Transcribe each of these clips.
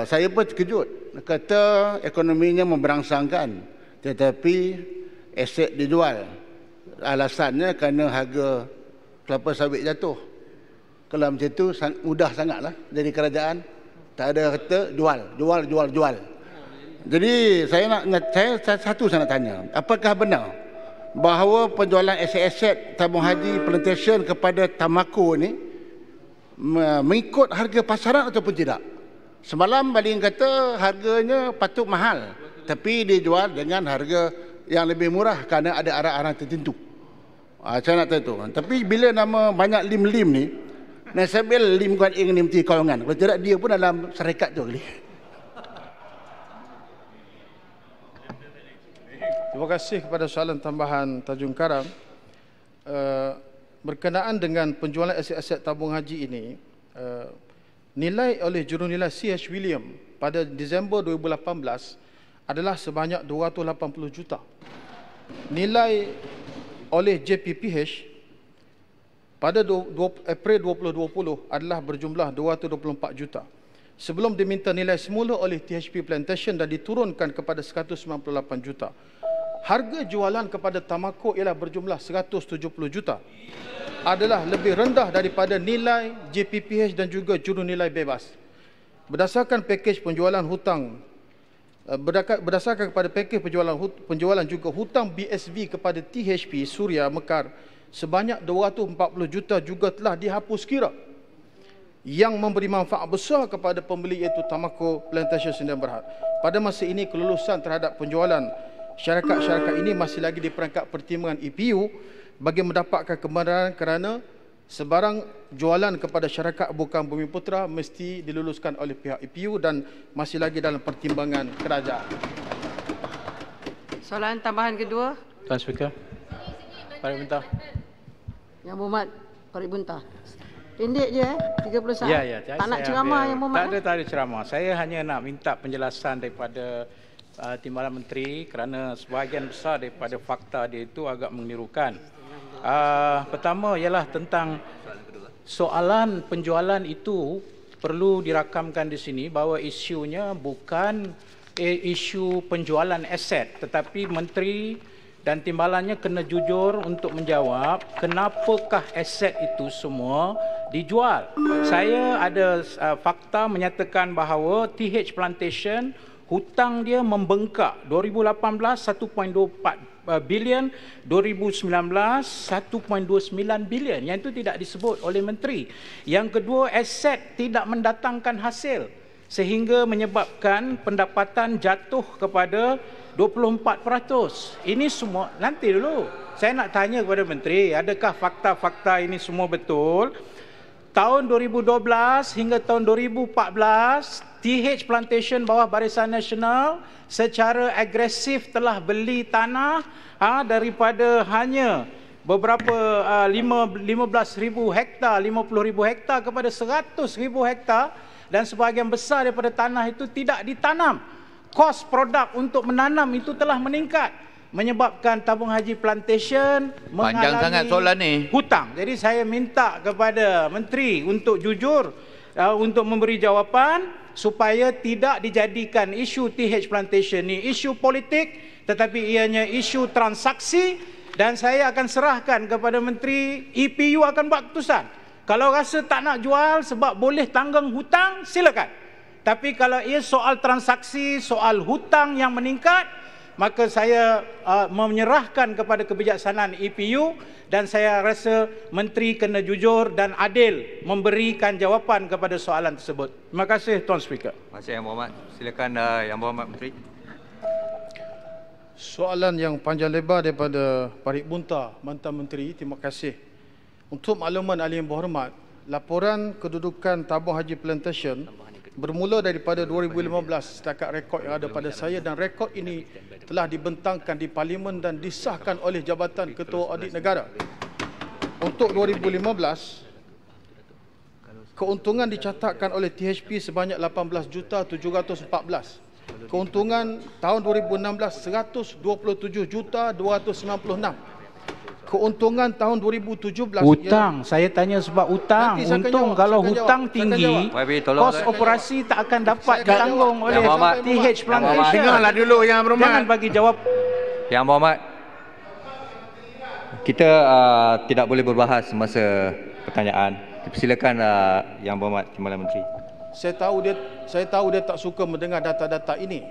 Saya pun terkejut. Kata ekonominya memberangsangkan, tetapi aset dijual. Alasannya kerana harga kelapa sawit jatuh. Kalau macam tu mudah sangatlah jadi kerajaan. Tak ada kata jual. Jadi saya nak tanya, apakah benar bahawa penjualan aset-aset tabung haji plantation kepada Tamaco ni mengikut harga pasaran ataupun tidak? Semalam Balin kata harganya patut mahal, tapi dijual dengan harga yang lebih murah kerana ada arah-arah tertentu. Saya nak tahu tu. Tapi bila nama banyak lim-lim ni, saya ambil Lim Guan Eng ni Menteri Kewangan. Kalau tidak dia pun dalam syarikat tu kali. Terima kasih kepada soalan tambahan Tajung Karam. Berkenaan dengan penjualan aset-aset tabung haji ini, nilai oleh jurunilai C.H. William pada Disember 2018 adalah sebanyak 280 juta. Nilai oleh JPPH pada April 2020 adalah berjumlah 224 juta. Sebelum diminta nilai semula oleh THP Plantation dan diturunkan kepada 198 juta. Harga jualan kepada Tamaco ialah berjumlah 170 juta. Adalah lebih rendah daripada nilai JPPH dan juga jurunilai bebas. Berdasarkan pakej penjualan hutang, berdasarkan kepada pakej penjualan juga hutang BSV kepada THP Suria Mekar sebanyak 240 juta juga telah dihapus kira, yang memberi manfaat besar kepada pembeli iaitu Tamaco Plantation Sdn Bhd. Pada masa ini kelulusan terhadap penjualan syarikat-syarikat ini masih lagi di perangkat pertimbangan EPU bagi mendapatkan kebenaran, kerana sebarang jualan kepada syarikat bukan Bumiputera mesti diluluskan oleh pihak EPU dan masih lagi dalam pertimbangan kerajaan. Soalan tambahan kedua. Tuan Speaker. Parit Buntah. Yang Berhormat Parit Buntah. Pendek je 30 saat. Ya. Tak nak ceramah Yang Berhormat. Tak ada ceramah. Saya hanya nak minta penjelasan daripada Timbalan Menteri kerana sebahagian besar daripada fakta dia itu agak mengelirukan. Pertama ialah tentang soalan penjualan itu perlu dirakamkan di sini bahawa isunya bukan isu penjualan aset, tetapi Menteri dan timbalannya kena jujur untuk menjawab kenapakah aset itu semua dijual. Saya ada fakta menyatakan bahawa TH Plantation hutang dia membengkak. 2018 1.24 bilion, 2019 1.29 bilion. Yang itu tidak disebut oleh Menteri. Yang kedua, aset tidak mendatangkan hasil sehingga menyebabkan pendapatan jatuh kepada 24%. Ini semua nanti dulu. Saya nak tanya kepada Menteri, adakah fakta-fakta ini semua betul? Tahun 2012 hingga tahun 2014, TH Plantation bawah Barisan Nasional secara agresif telah beli tanah daripada hanya beberapa 15,000 hektar, 50,000 hektar kepada 100,000 hektar, dan sebahagian besar daripada tanah itu tidak ditanam. Kos produk untuk menanam itu telah meningkat, menyebabkan tabung haji plantation mengalami hutang. Jadi saya minta kepada Menteri untuk jujur, untuk memberi jawapan supaya tidak dijadikan isu TH Plantation ni isu politik, tetapi ianya isu transaksi. Dan saya akan serahkan kepada Menteri, EPU akan buat keputusan. Kalau rasa tak nak jual sebab boleh tanggung hutang, silakan. Tapi kalau ia soal transaksi, soal hutang yang meningkat, maka saya menyerahkan kepada kebijaksanaan EPU, dan saya rasa Menteri kena jujur dan adil memberikan jawapan kepada soalan tersebut. Terima kasih Tuan Speaker. Terima kasih Yang Berhormat. Silakan Yang Berhormat Menteri. Soalan yang panjang lebar daripada Parit Buntah, Mantan Menteri. Terima kasih. Untuk makluman ahli yang berhormat, laporan kedudukan tabung haji plantation bermula daripada 2015 setakat rekod yang ada pada saya, dan rekod ini telah dibentangkan di Parlimen dan disahkan oleh Jabatan Ketua Audit Negara. Untuk 2015, keuntungan dicatatkan oleh THP sebanyak 18,714. Keuntungan tahun 2016 127,296. keuntungan tahun 2017 Hutang, saya tanya sebab hutang. Nanti saya akan Untung jawab, kalau saya akan hutang jawab, saya akan tinggi, jawab. YB, tolong kos saya. operasi tak akan dapat Saya akan ditanggung jawab. oleh Yang Berhormat. TH Yang Berhormat. Plantation. Dengarlah dulu Yang Berhormat. Jangan bagi jawab. Yang Berhormat, kita tidak boleh berbahas masa pertanyaan. Silakan Yang Berhormat Timbalan Menteri. Saya tahu dia tak suka mendengar data-data ini.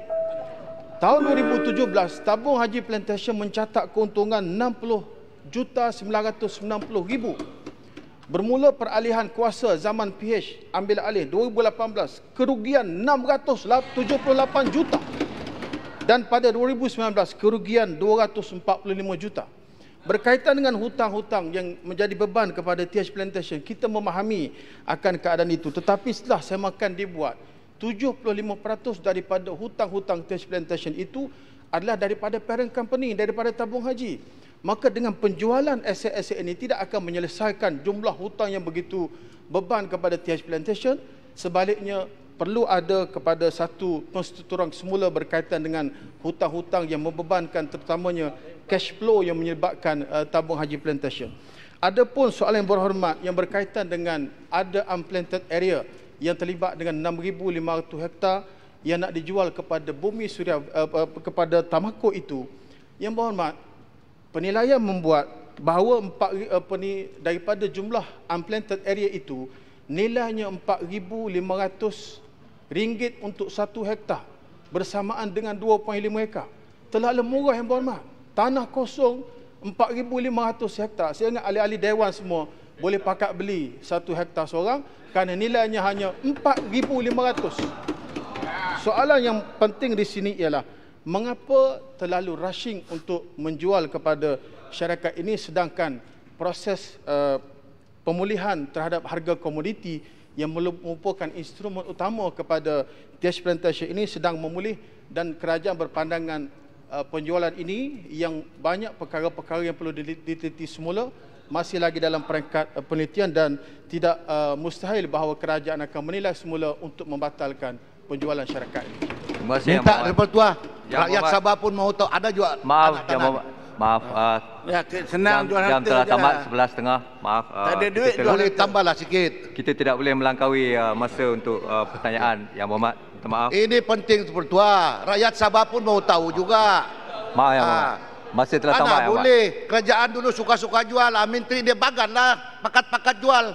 Tahun 2017, tabung haji plantation mencatat keuntungan 60,990,000. Bermula peralihan kuasa zaman PH ambil alih 2018, kerugian 678 juta. Dan pada 2019, kerugian 245 juta. Berkaitan dengan hutang-hutang yang menjadi beban kepada TH Plantation, kita memahami akan keadaan itu. Tetapi setelah semakan dibuat, 75% daripada hutang-hutang TH Plantation itu adalah daripada parent company, daripada tabung haji. Maka dengan penjualan aset-aset ini tidak akan menyelesaikan jumlah hutang yang begitu beban kepada TH Plantation. Sebaliknya, perlu ada kepada satu konstitusi semula berkaitan dengan hutang-hutang yang membebankan terutamanya cash flow yang menyebabkan tabung haji plantation. Adapun soalan yang berhormat yang berkaitan dengan ada unplanted area yang terlibat dengan 6,500 hektar yang nak dijual kepada Bumi Suria kepada Tamako itu, yang berhormat, penilaian membuat bahawa daripada jumlah unplanted area itu nilainya RM4,500 untuk 1 hektar bersamaan dengan 2.5 ekar. Terlalu murah yang berhormat. Tanah kosong 4,500 hektar. Saya ingat ahli-ahli dewan semua boleh pakat beli 1 hektar seorang kerana nilainya hanya 4,500. Soalan yang penting di sini ialah mengapa terlalu rushing untuk menjual kepada syarikat ini sedangkan proses pemulihan terhadap harga komoditi yang merupakan instrumen utama kepada TH Plantation ini sedang memulih dan kerajaan berpandangan penjualan ini yang banyak perkara-perkara yang perlu diteliti semula masih lagi dalam peringkat penelitian dan tidak mustahil bahawa kerajaan akan menilai semula untuk membatalkan penjualan syarikat ini. Terima kasih Yang Minta Berhormat. Repertua. Yang Rakyat Berhormat. Sabah pun mahu tahu. Ada juga Maaf tanah-tanah. Yang Berhormat. Maaf. Ya, senang jual Jam harta telah je tamat lah. 11.30. Maaf. Tak ada duit kita jual tidak- harta. Tambahlah sikit. Kita tidak boleh melangkaui masa untuk pertanyaan. Yang Berhormat. Minta maaf. Ini penting Repertua. Rakyat Sabah pun mahu tahu juga. Maaf Yang Berhormat. Masa telah tamat Mana Yang Berhormat. boleh. Kerajaan dulu suka-suka jual. Menteri dia bagan lah. Pakat-pakat jual.